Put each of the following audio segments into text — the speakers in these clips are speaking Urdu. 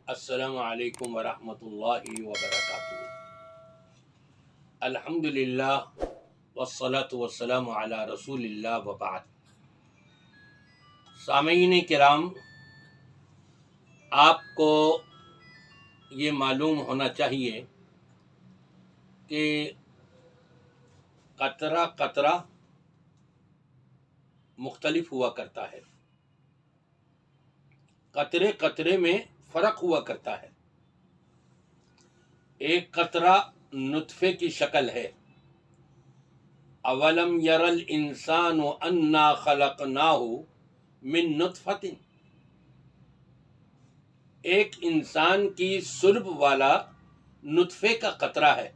السلام علیکم ورحمۃ اللہ وبرکاتہ۔ الحمدللہ والصلاة والسلام علی رسول اللہ وبعد۔ سامعین کرام، آپ کو یہ معلوم ہونا چاہیے کہ قطرہ قطرہ مختلف ہوا کرتا ہے، قطرے قطرے میں فرق ہوا کرتا ہے۔ ایک قطرہ نطفے کی شکل ہے، اولم یر الانسان انا خلقناہ من نطفۃ، ایک انسان کی سلب والا نطفے کا قطرہ ہے،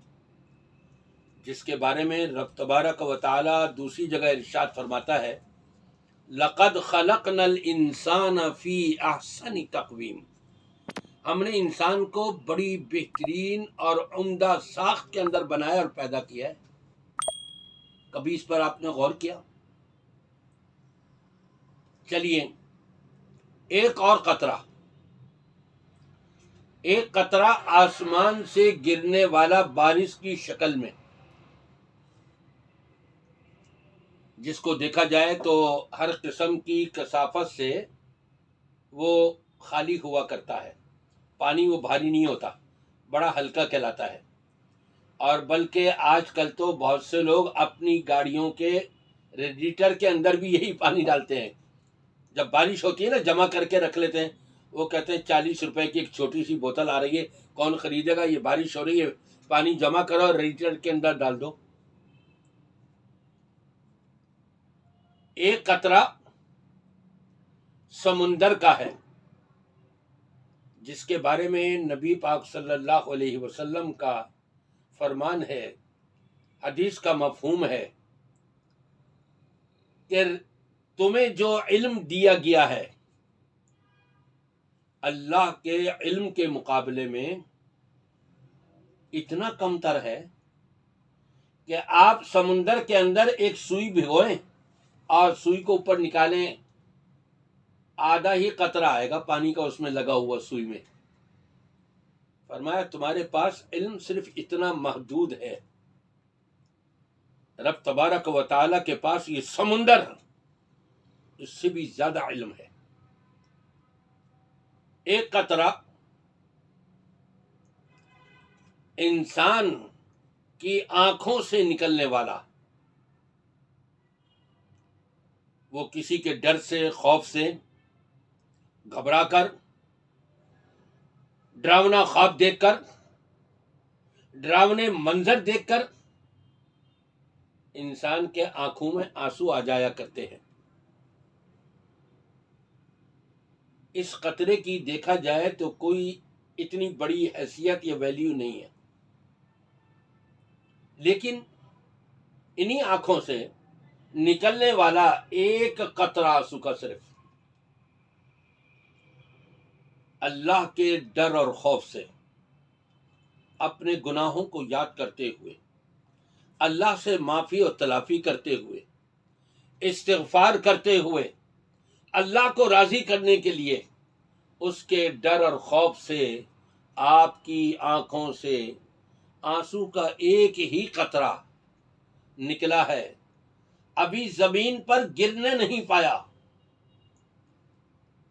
جس کے بارے میں رب تبارک و تعالی دوسری جگہ ارشاد فرماتا ہے لقد خلقنا الانسان فی احسن تقویم، ہم نے انسان کو بڑی بہترین اور عمدہ ساخت کے اندر بنایا اور پیدا کیا ہے۔ کبھی اس پر آپ نے غور کیا؟ چلیے، ایک اور قطرہ، ایک قطرہ آسمان سے گرنے والا بارش کی شکل میں، جس کو دیکھا جائے تو ہر قسم کی کثافت سے وہ خالی ہوا کرتا ہے، پانی وہ بھاری نہیں ہوتا، بڑا ہلکا کہلاتا ہے۔ اور بلکہ آج کل تو بہت سے لوگ اپنی گاڑیوں کے ریڈیٹر کے اندر بھی یہی پانی ڈالتے ہیں۔ جب بارش ہوتی ہے نا، جمع کر کے رکھ لیتے ہیں، وہ کہتے ہیں 40 روپے کی ایک چھوٹی سی بوتل آ رہی ہے، کون خریدے گا، یہ بارش ہو رہی ہے، پانی جمع کرو اور ریڈیٹر کے اندر ڈال دو۔ ایک قطرہ سمندر کا ہے، جس کے بارے میں نبی پاک صلی اللہ علیہ وسلم کا فرمان ہے، حدیث کا مفہوم ہے کہ تمہیں جو علم دیا گیا ہے اللہ کے علم کے مقابلے میں اتنا کم تر ہے کہ آپ سمندر کے اندر ایک سوئی بھگوئیں اور سوئی کو اوپر نکالیں، آدھا ہی قطرہ آئے گا پانی کا اس میں لگا ہوا سوئی میں۔ فرمایا تمہارے پاس علم صرف اتنا محدود ہے، رب تبارک و تعالی کے پاس یہ سمندر اس سے بھی زیادہ علم ہے۔ ایک قطرہ انسان کی آنکھوں سے نکلنے والا، وہ کسی کے ڈر سے، خوف سے گھبرا کر، ڈراونا خواب دیکھ کر، ڈراونے منظر دیکھ کر انسان کے آنکھوں میں آنسو آ جایا کرتے ہیں۔ اس قطرے کی دیکھا جائے تو کوئی اتنی بڑی حیثیت یا ویلیو نہیں ہے، لیکن انہی آنکھوں سے نکلنے والا ایک قطرہ آنسو کا صرف اللہ کے ڈر اور خوف سے، اپنے گناہوں کو یاد کرتے ہوئے، اللہ سے معافی اور تلافی کرتے ہوئے، استغفار کرتے ہوئے، اللہ کو راضی کرنے کے لیے اس کے ڈر اور خوف سے آپ کی آنکھوں سے آنسو کا ایک ہی قطرہ نکلا ہے، ابھی زمین پر گرنے نہیں پایا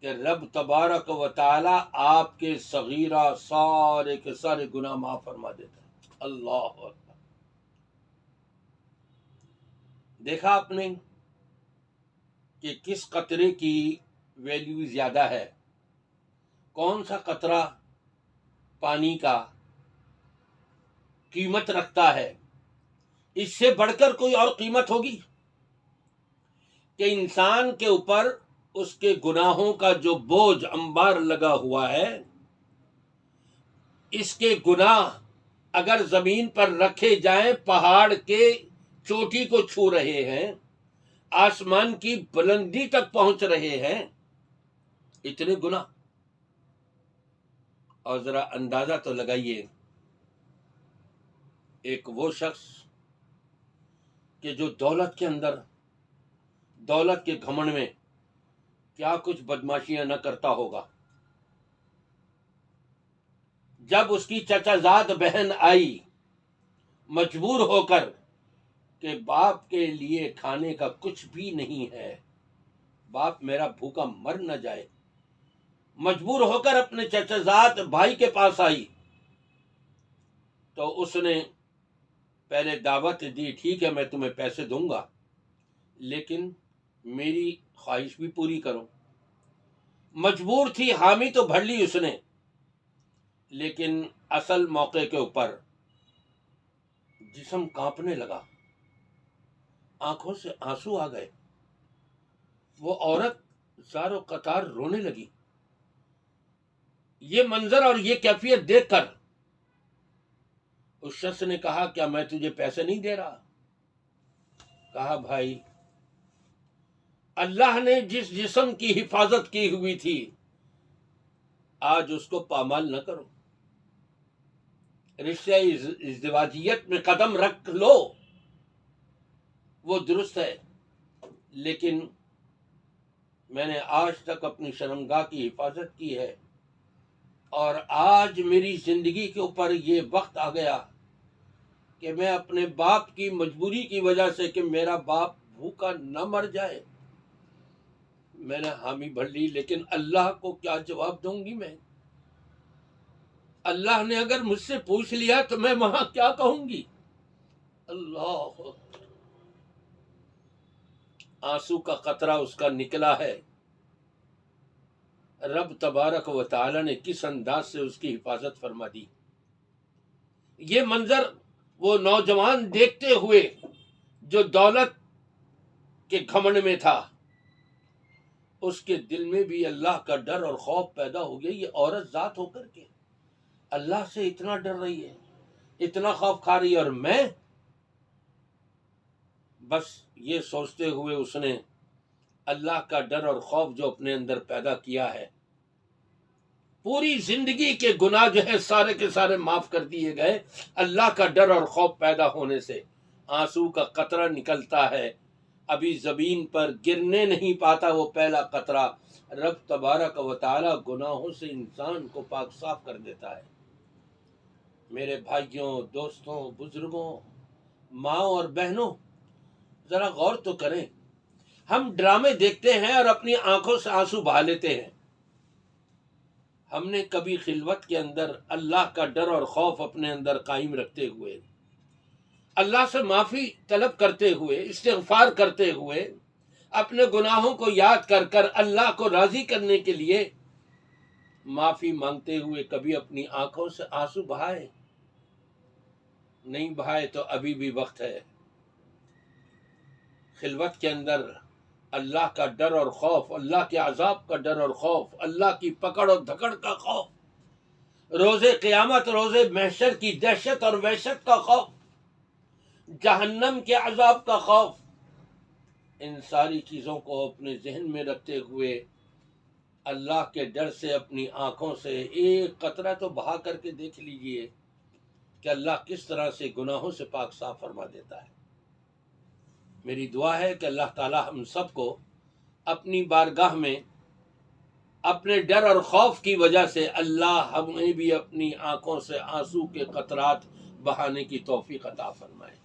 کہ رب تبارک و تعالی آپ کے صغیرہ سارے کے سارے گناہ معاف فرما دیتا ہے۔ اللہ اکبر! دیکھا آپ نے کہ کس قطرے کی ویلیو زیادہ ہے، کون سا قطرہ پانی کا قیمت رکھتا ہے، اس سے بڑھ کر کوئی اور قیمت ہوگی کہ انسان کے اوپر اس کے گناہوں کا جو بوجھ انبار لگا ہوا ہے، اس کے گناہ اگر زمین پر رکھے جائیں پہاڑ کے چوٹی کو چھو رہے ہیں، آسمان کی بلندی تک پہنچ رہے ہیں، اتنے گناہ۔ اور ذرا اندازہ تو لگائیے، ایک وہ شخص کہ جو دولت کے اندر، دولت کے گھمنڈ میں کیا کچھ بدماشیاں نہ کرتا ہوگا، جب اس کی چچا زاد بہن آئی مجبور ہو کر کہ باپ کے لیے کھانے کا کچھ بھی نہیں ہے، باپ میرا بھوکا مر نہ جائے، مجبور ہو کر اپنے چچا زاد بھائی کے پاس آئی، تو اس نے پہلے دعوت دی، ٹھیک ہے میں تمہیں پیسے دوں گا لیکن میری خواہش بھی پوری کرو۔ مجبور تھی، حامی تو بھر لی اس نے، لیکن اصل موقع کے اوپر جسم کانپنے لگا، آنکھوں سے آنسو آ گئے، وہ عورت زار و قطار رونے لگی۔ یہ منظر اور یہ کیفیت دیکھ کر اس شخص نے کہا کیا میں تجھے پیسے نہیں دے رہا؟ کہا بھائی اللہ نے جس جسم کی حفاظت کی ہوئی تھی آج اس کو پامال نہ کرو، رشتہ ازدواجیت میں قدم رکھ لو، وہ درست ہے، لیکن میں نے آج تک اپنی شرمگاہ کی حفاظت کی ہے، اور آج میری زندگی کے اوپر یہ وقت آ گیا کہ میں اپنے باپ کی مجبوری کی وجہ سے کہ میرا باپ بھوکا نہ مر جائے، میں نے حامی بھر لی، لیکن اللہ کو کیا جواب دوں گی میں؟ اللہ نے اگر مجھ سے پوچھ لیا تو میں وہاں کیا کہوں گی؟ اللہ، آنسو کا قطرہ اس کا نکلا ہے، رب تبارک و تعالی نے کس انداز سے اس کی حفاظت فرما دی۔ یہ منظر وہ نوجوان دیکھتے ہوئے جو دولت کے گھمنڈ میں تھا، اس کے دل میں بھی اللہ کا ڈر اور خوف پیدا ہو گیا۔ یہ عورت ذات ہو کر کے اللہ سے اتنا ڈر رہی ہے، اتنا خوف کھا رہی ہے، اور میں بس یہ سوچتے ہوئے اس نے اللہ کا ڈر اور خوف جو اپنے اندر پیدا کیا ہے، پوری زندگی کے گناہ جو ہے سارے کے سارے معاف کر دیے گئے اللہ کا ڈر اور خوف پیدا ہونے سے۔ آنسو کا قطرہ نکلتا ہے، ابھی زمین پر گرنے نہیں پاتا وہ پہلا قطرہ، رب تبارک و تعالی گناہوں سے انسان کو پاک صاف کر دیتا ہے۔ میرے بھائیوں، دوستوں، بزرگوں، ماں اور بہنوں، ذرا غور تو کریں، ہم ڈرامے دیکھتے ہیں اور اپنی آنکھوں سے آنسو بہا لیتے ہیں، ہم نے کبھی خلوت کے اندر اللہ کا ڈر اور خوف اپنے اندر قائم رکھتے ہوئے، اللہ سے معافی طلب کرتے ہوئے، استغفار کرتے ہوئے، اپنے گناہوں کو یاد کر کر اللہ کو راضی کرنے کے لیے معافی مانگتے ہوئے کبھی اپنی آنکھوں سے آنسو بہائے؟ نہیں بہائے تو ابھی بھی وقت ہے۔ خلوت کے اندر اللہ کا ڈر اور خوف، اللہ کے عذاب کا ڈر اور خوف، اللہ کی پکڑ اور دھکڑ کا خوف، روز قیامت، روز محشر کی دہشت اور وحشت کا خوف، جہنم کے عذاب کا خوف، ان ساری چیزوں کو اپنے ذہن میں رکھتے ہوئے اللہ کے ڈر سے اپنی آنکھوں سے ایک قطرہ تو بہا کر کے دیکھ لیجئے کہ اللہ کس طرح سے گناہوں سے پاک صاف فرما دیتا ہے۔ میری دعا ہے کہ اللہ تعالی ہم سب کو اپنی بارگاہ میں اپنے ڈر اور خوف کی وجہ سے اللہ ہمیں بھی اپنی آنکھوں سے آنسو کے قطرات بہانے کی توفیق عطا فرمائے۔